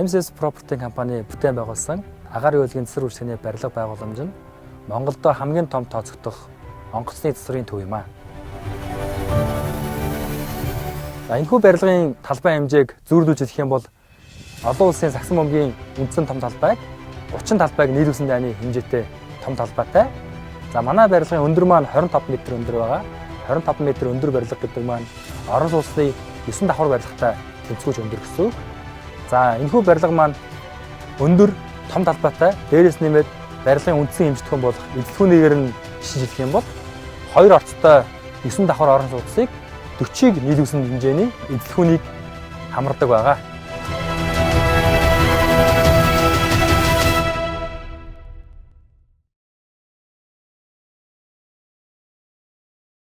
MCS Property компани бүтээн байгуулсан агаарын үйлгийн цэсэр үйлчилгээний барилга байгууламж нь Монголдо хамгийн том тооцогдох онгоцны цэсрийн төв юм аа. Энэхүү барилгын талбай хэмжээг зүйрлүүлж хэлэх юм бол олон улсын сагсан бөмбөгийн үндсэн том талбайг 30 талбайг нийлүүлсэн дайны хэмжээтэй том талбайтай. За манай барилгын өндөр маань 25 м өндөр байгаа. 25 м өндөр барилга гэдэг маань орон сууцны 9 давхар барилгатай тэнцвүүж өндөр гэсэн үг. За энэхүү барилга маань өндөр том талбайтай. Дээрээс нэмээд барилгын үндсэн хэмжтгэн болох эзлэхүүнийгээр нь жишээлх юм бол 2 орцтой 9 давхар орон сууцыг 40-ыг нийлүүлсэн хэмжээний эзлэхүүнийг хамардаг байгаа.